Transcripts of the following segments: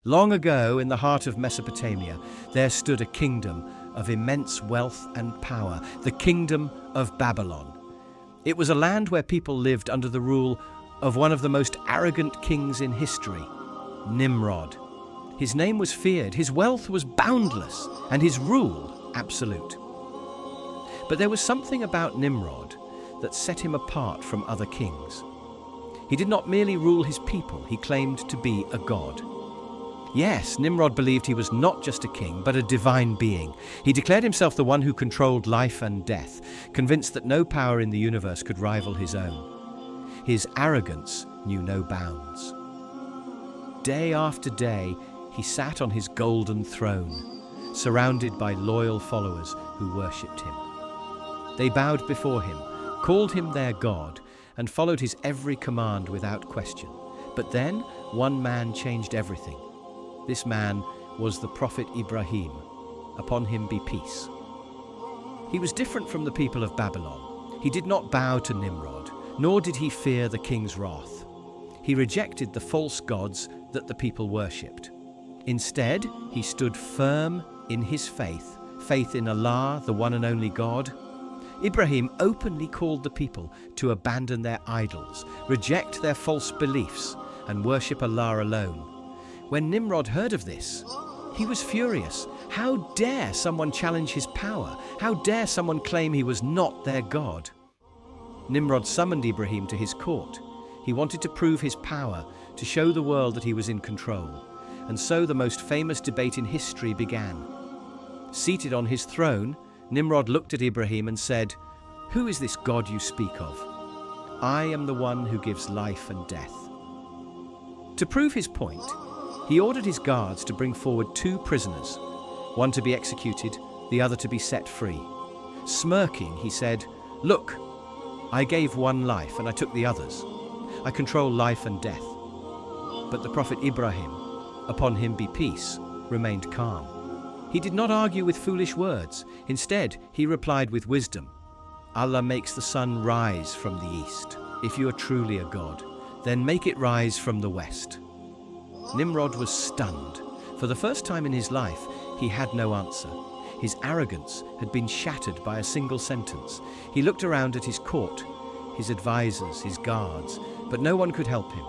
Long ago, in the heart of Mesopotamia, there stood a kingdom of immense wealth and power, the kingdom of Babylon. It was a land where people lived under the rule of one of the most arrogant kings in history, Nimrod. His name was feared, his wealth was boundless, and his rule absolute. But there was something about Nimrod that set him apart from other kings. He did not merely rule his people, he claimed to be a god. Yes, Nimrod believed he was not just a king, but a divine being. He declared himself the one who controlled life and death, convinced that no power in the universe could rival his own. His arrogance knew no bounds. Day after day, he sat on his golden throne, surrounded by loyal followers who worshipped him. They bowed before him, called him their god, and followed his every command without question. But then, one man changed everything. This man was the prophet Ibrahim. Upon him be peace. He was different from the people of Babylon. He did not bow to Nimrod, nor did he fear the king's wrath. He rejected the false gods that the people worshipped. Instead, he stood firm in his faith in Allah, the one and only God. Ibrahim openly called the people to abandon their idols, reject their false beliefs, and worship Allah alone. When Nimrod heard of this, he was furious. How dare someone challenge his power? How dare someone claim he was not their god? Nimrod summoned Ibrahim to his court. He wanted to prove his power, to show the world that he was in control. And so the most famous debate in history began. Seated on his throne, Nimrod looked at Ibrahim and said, "Who is this God you speak of? I am the one who gives life and death." To prove his point, he ordered his guards to bring forward 2 prisoners, one to be executed, the other to be set free. Smirking, he said, "Look, I gave one life and I took the others. I control life and death." But the prophet Ibrahim, upon him be peace, remained calm. He did not argue with foolish words. Instead, he replied with wisdom. "Allah makes the sun rise from the east. If you are truly a god, then make it rise from the west." Nimrod was stunned. For the first time in his life, he had no answer. His arrogance had been shattered by a single sentence. He looked around at his court, his advisors, his guards, but no one could help him.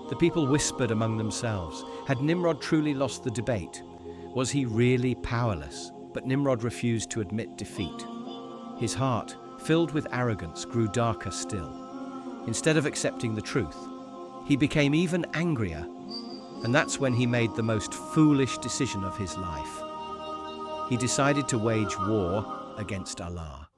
The people whispered among themselves. Had Nimrod truly lost the debate? Was he really powerless? But Nimrod refused to admit defeat. His heart, filled with arrogance, grew darker still. Instead of accepting the truth, he became even angrier. And that's when he made the most foolish decision of his life. He decided to wage war against Allah.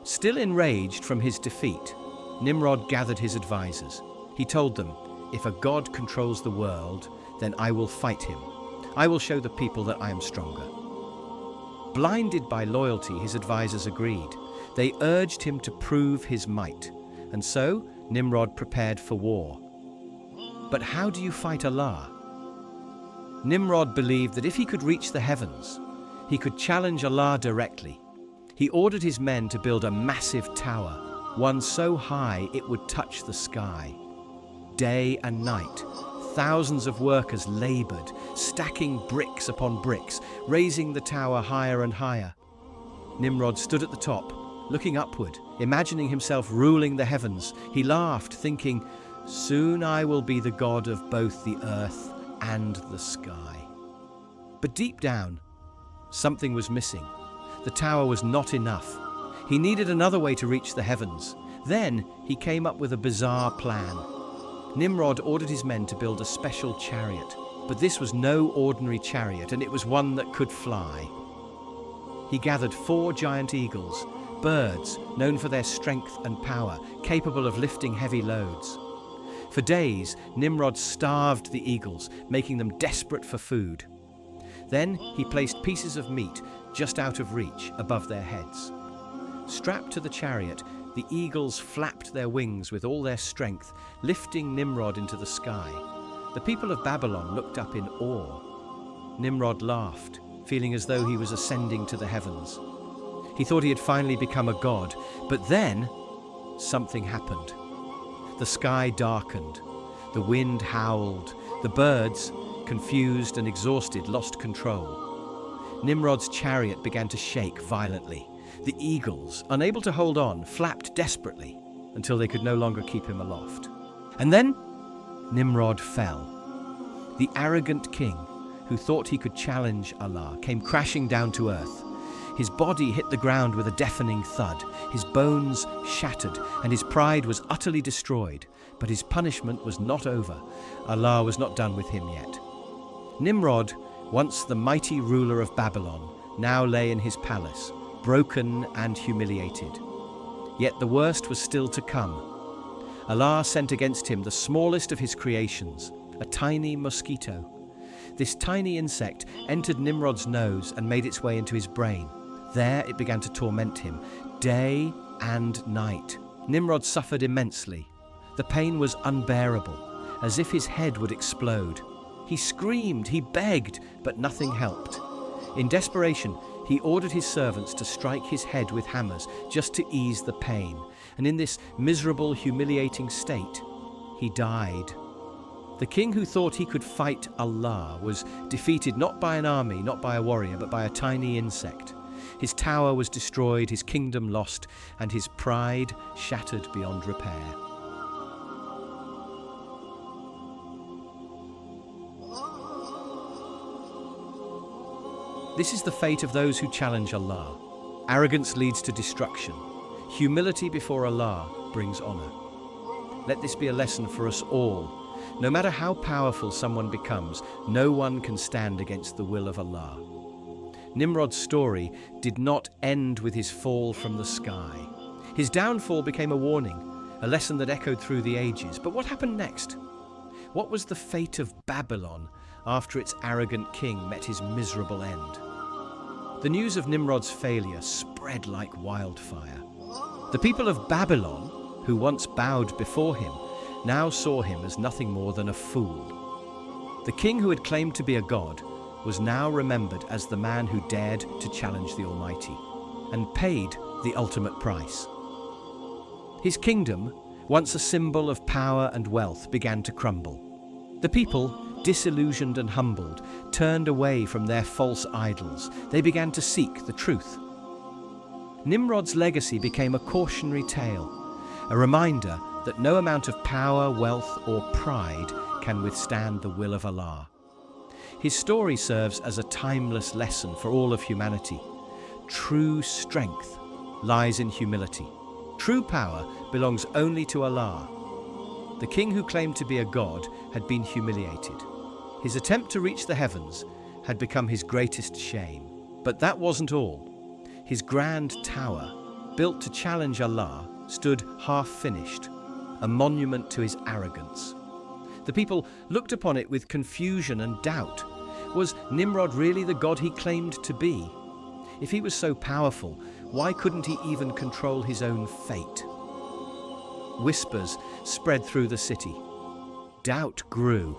Still enraged from his defeat, Nimrod gathered his advisors. He told them, "If a god controls the world, then I will fight him. I will show the people that I am stronger." Blinded by loyalty, his advisors agreed. They urged him to prove his might. And so, Nimrod prepared for war. But how do you fight Allah? Nimrod believed that if he could reach the heavens, he could challenge Allah directly. He ordered his men to build a massive tower, one so high it would touch the sky. Day and night, thousands of workers labored, stacking bricks upon bricks, raising the tower higher and higher. Nimrod stood at the top, looking upward, imagining himself ruling the heavens. He laughed, thinking, "Soon I will be the god of both the earth and the sky." But deep down, something was missing. The tower was not enough. He needed another way to reach the heavens. Then he came up with a bizarre plan. Nimrod ordered his men to build a special chariot, but this was no ordinary chariot, and it was one that could fly. He gathered 4 giant eagles, birds known for their strength and power, capable of lifting heavy loads. For days, Nimrod starved the eagles, making them desperate for food. Then he placed pieces of meat just out of reach above their heads. Strapped to the chariot, the eagles flapped their wings with all their strength, lifting Nimrod into the sky. The people of Babylon looked up in awe. Nimrod laughed, feeling as though he was ascending to the heavens. He thought he had finally become a god, but then something happened. The sky darkened, the wind howled, the birds, confused and exhausted, lost control. Nimrod's chariot began to shake violently. The eagles, unable to hold on, flapped desperately until they could no longer keep him aloft. And then Nimrod fell. The arrogant king, who thought he could challenge Allah, came crashing down to earth. His body hit the ground with a deafening thud. His bones shattered, and his pride was utterly destroyed. But his punishment was not over. Allah was not done with him yet. Nimrod, once the mighty ruler of Babylon, now lay in his palace, broken and humiliated. Yet the worst was still to come. Allah sent against him the smallest of his creations, a tiny mosquito. This tiny insect entered Nimrod's nose and made its way into his brain. There it began to torment him, day and night. Nimrod suffered immensely. The pain was unbearable, as if his head would explode. He screamed, he begged, but nothing helped. In desperation, he ordered his servants to strike his head with hammers just to ease the pain. And in this miserable, humiliating state, he died. The king who thought he could fight Allah was defeated not by an army, not by a warrior, but by a tiny insect. His tower was destroyed, his kingdom lost, and his pride shattered beyond repair. This is the fate of those who challenge Allah. Arrogance leads to destruction. Humility before Allah brings honor. Let this be a lesson for us all. No matter how powerful someone becomes, no one can stand against the will of Allah. Nimrod's story did not end with his fall from the sky. His downfall became a warning, a lesson that echoed through the ages. But what happened next? What was the fate of Babylon after its arrogant king met his miserable end? The news of Nimrod's failure spread like wildfire. The people of Babylon, who once bowed before him, now saw him as nothing more than a fool. The king who had claimed to be a god was now remembered as the man who dared to challenge the Almighty and paid the ultimate price. His kingdom, once a symbol of power and wealth, began to crumble. The people, disillusioned and humbled, turned away from their false idols. They began to seek the truth. Nimrod's legacy became a cautionary tale, a reminder that no amount of power, wealth, or pride can withstand the will of Allah. His story serves as a timeless lesson for all of humanity. True strength lies in humility. True power belongs only to Allah. The king who claimed to be a god had been humiliated. His attempt to reach the heavens had become his greatest shame. But that wasn't all. His grand tower, built to challenge Allah, stood half-finished, a monument to his arrogance. The people looked upon it with confusion and doubt. Was Nimrod really the god he claimed to be? If he was so powerful, why couldn't he even control his own fate? Whispers spread through the city. Doubt grew.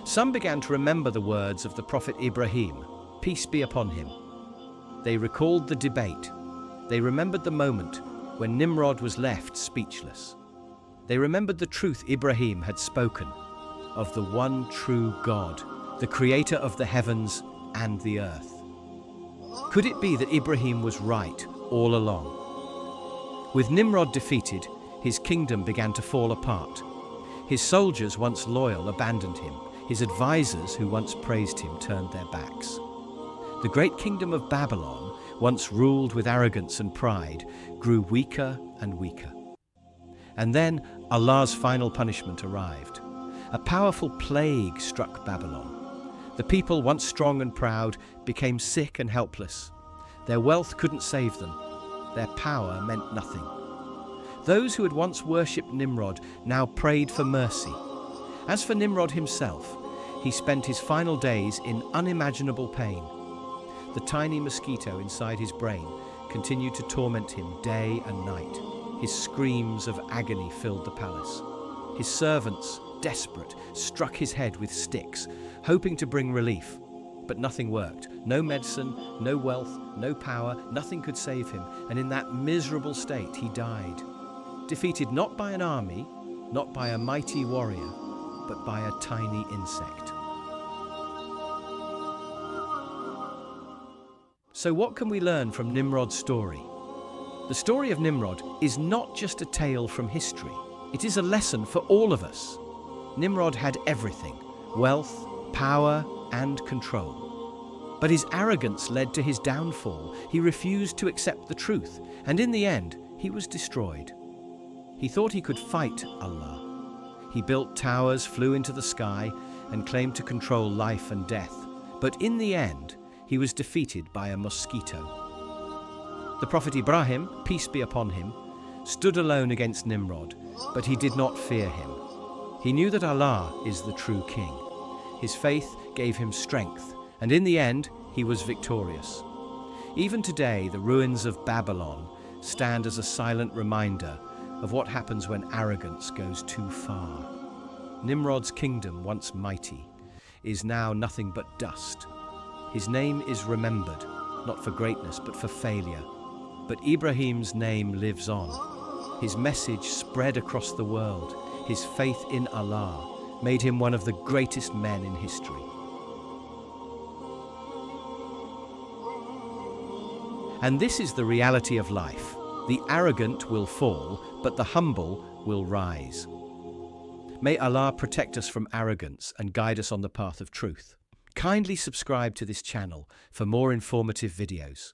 Some began to remember the words of the prophet Ibrahim, peace be upon him. They recalled the debate. They remembered the moment when Nimrod was left speechless. They remembered the truth Ibrahim had spoken of the one true God, the creator of the heavens and the earth. Could it be that Ibrahim was right all along? With Nimrod defeated, his kingdom began to fall apart. His soldiers, once loyal, abandoned him. His advisors, who once praised him, turned their backs. The great kingdom of Babylon, once ruled with arrogance and pride, grew weaker and weaker. And then Allah's final punishment arrived. A powerful plague struck Babylon. The people, once strong and proud, became sick and helpless. Their wealth couldn't save them. Their power meant nothing. Those who had once worshipped Nimrod now prayed for mercy. As for Nimrod himself, he spent his final days in unimaginable pain. The tiny mosquito inside his brain continued to torment him day and night. His screams of agony filled the palace. His servants, desperate, struck his head with sticks, hoping to bring relief. But nothing worked. No medicine, no wealth, no power, nothing could save him. And in that miserable state, he died. Defeated not by an army, not by a mighty warrior, but by a tiny insect. So what can we learn from Nimrod's story? The story of Nimrod is not just a tale from history. It is a lesson for all of us. Nimrod had everything: wealth, power, and control. But his arrogance led to his downfall. He refused to accept the truth, and in the end, he was destroyed. He thought he could fight Allah. He built towers, flew into the sky, and claimed to control life and death. But in the end, he was defeated by a mosquito. The Prophet Ibrahim, peace be upon him, stood alone against Nimrod, but he did not fear him. He knew that Allah is the true king. His faith gave him strength, and in the end, he was victorious. Even today, the ruins of Babylon stand as a silent reminder of what happens when arrogance goes too far. Nimrod's kingdom, once mighty, is now nothing but dust. His name is remembered, not for greatness, but for failure. But Ibrahim's name lives on. His message spread across the world. His faith in Allah made him one of the greatest men in history. And this is the reality of life. The arrogant will fall, but the humble will rise. May Allah protect us from arrogance and guide us on the path of truth. Kindly subscribe to this channel for more informative videos.